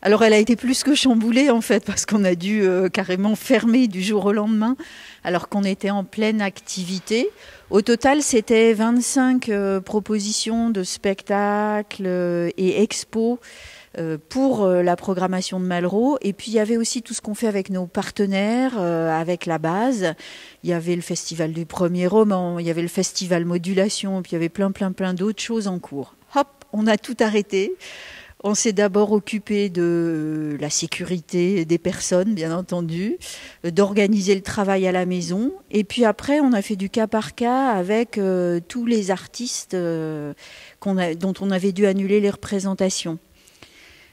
Alors elle a été plus que chamboulée en fait, parce qu'on a dû carrément fermer du jour au lendemain, alors qu'on était en pleine activité. Au total, c'était 25 propositions de spectacles et expos pour la programmation de Malraux. Et puis il y avait aussi tout ce qu'on fait avec nos partenaires, avec la base. Il y avait le festival du premier roman, il y avait le festival modulation, puis il y avait plein d'autres choses en cours. Hop, on a tout arrêté. On s'est d'abord occupé de la sécurité des personnes, bien entendu, d'organiser le travail à la maison. Et puis après, on a fait du cas par cas avec tous les artistes dont on avait dû annuler les représentations.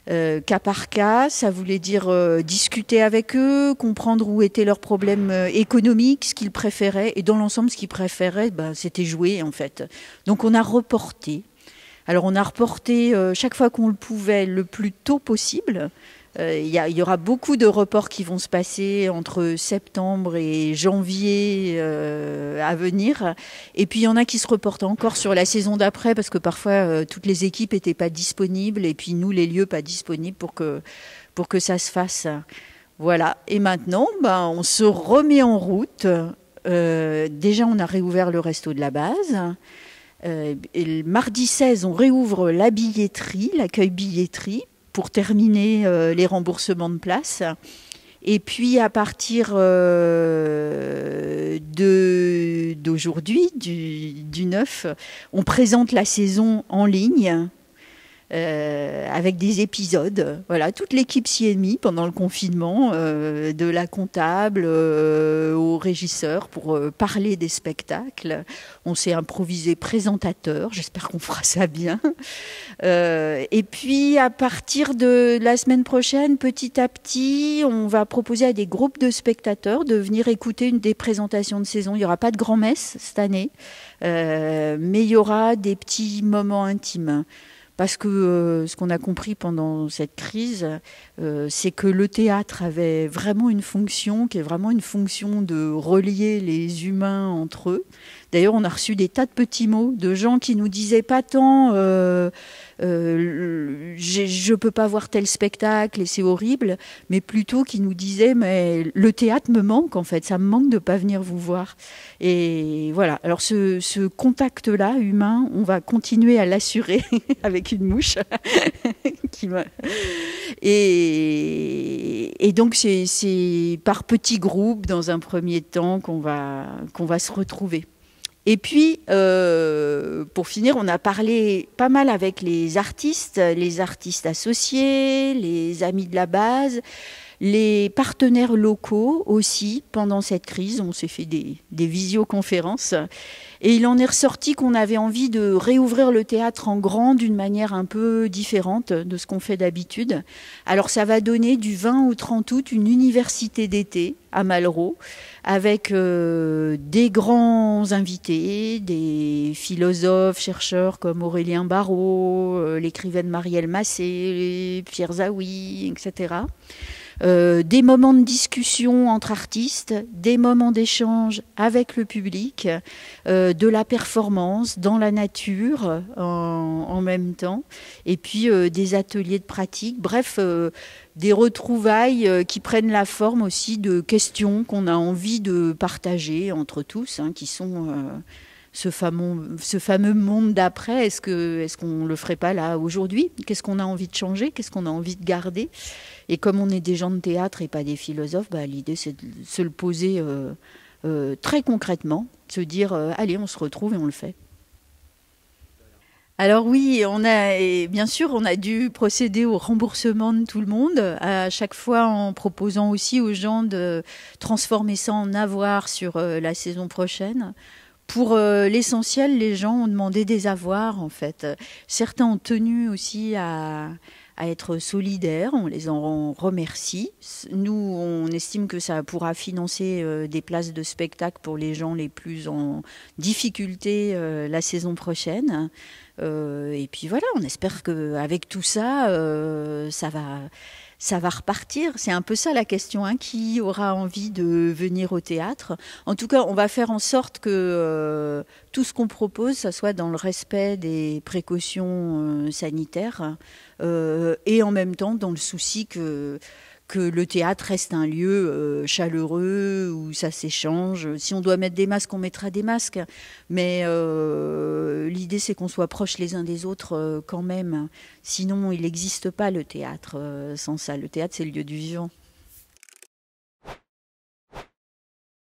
Cas par cas, ça voulait dire discuter avec eux, comprendre où étaient leurs problèmes économiques, ce qu'ils préféraient. Et dans l'ensemble, ce qu'ils préféraient, c'était jouer, en fait. Donc on a reporté. Alors on a reporté chaque fois qu'on le pouvait le plus tôt possible. Il y aura beaucoup de reports qui vont se passer entre septembre et janvier à venir. Et puis il y en a qui se reportent encore sur la saison d'après parce que parfois toutes les équipes n'étaient pas disponibles et puis nous les lieux pas disponibles pour que ça se fasse. Voilà. Et maintenant, on se remet en route. Déjà on a réouvert le resto de la base. Et le mardi 16, on réouvre la billetterie, l'accueil billetterie, pour terminer les remboursements de places. Et puis à partir d'aujourd'hui, du 9, on présente la saison en ligne. Avec des épisodes. Voilà, toute l'équipe s'y est mise pendant le confinement, de la comptable au régisseur pour parler des spectacles. On s'est improvisé présentateur, j'espère qu'on fera ça bien. Et puis à partir de la semaine prochaine, petit à petit, on va proposer à des groupes de spectateurs de venir écouter une des présentations de saison. Il n'y aura pas de grand-messe cette année, mais il y aura des petits moments intimes. Parce que ce qu'on a compris pendant cette crise, c'est que le théâtre avait vraiment une fonction, qui est vraiment une fonction de relier les humains entre eux. D'ailleurs, on a reçu des tas de petits mots de gens qui nous disaient pas tant je peux pas voir tel spectacle et c'est horrible, mais plutôt qui nous disaient mais le théâtre me manque en fait, ça me manque de pas venir vous voir. Et voilà. Alors ce contact-là humain, on va continuer à l'assurer avec une mouche qui me... Et donc c'est par petits groupes dans un premier temps qu'on va se retrouver. Et puis, pour finir, on a parlé pas mal avec les artistes associés, les amis de la base, les partenaires locaux aussi. Pendant cette crise, on s'est fait des visioconférences. Et il en est ressorti qu'on avait envie de réouvrir le théâtre en grand d'une manière un peu différente de ce qu'on fait d'habitude. Alors ça va donner du 20 au 30 août une université d'été à Malraux avec des grands invités, des philosophes, chercheurs comme Aurélien Barraud, l'écrivaine Marielle Massé, Pierre Zawi, etc. Des moments de discussion entre artistes, des moments d'échange avec le public, de la performance dans la nature en même temps, et puis des ateliers de pratique, bref, des retrouvailles qui prennent la forme aussi de questions qu'on a envie de partager entre tous, qui sont ce fameux monde d'après. Est-ce qu'on ne le ferait pas là aujourd'hui? Qu'est-ce qu'on a envie de changer? Qu'est-ce qu'on a envie de garder? Et comme on est des gens de théâtre et pas des philosophes, l'idée c'est de se le poser très concrètement, se dire allez, on se retrouve et on le fait. Alors oui, bien sûr, on a dû procéder au remboursement de tout le monde, à chaque fois en proposant aussi aux gens de transformer ça en avoir sur la saison prochaine. Pour l'essentiel, les gens ont demandé des avoirs, en fait. Certains ont tenu aussi à être solidaires, on les en remercie. Nous, on estime que ça pourra financer des places de spectacle pour les gens les plus en difficulté la saison prochaine. Et puis voilà, on espère qu'avec tout ça, ça va repartir. C'est un peu ça la question, hein, qui aura envie de venir au théâtre. En tout cas, on va faire en sorte que tout ce qu'on propose, ça soit dans le respect des précautions sanitaires et en même temps dans le souci que le théâtre reste un lieu chaleureux où ça s'échange. Si on doit mettre des masques, on mettra des masques. Mais l'idée, c'est qu'on soit proches les uns des autres quand même. Sinon, il n'existe pas le théâtre sans ça. Le théâtre, c'est le lieu du vivant.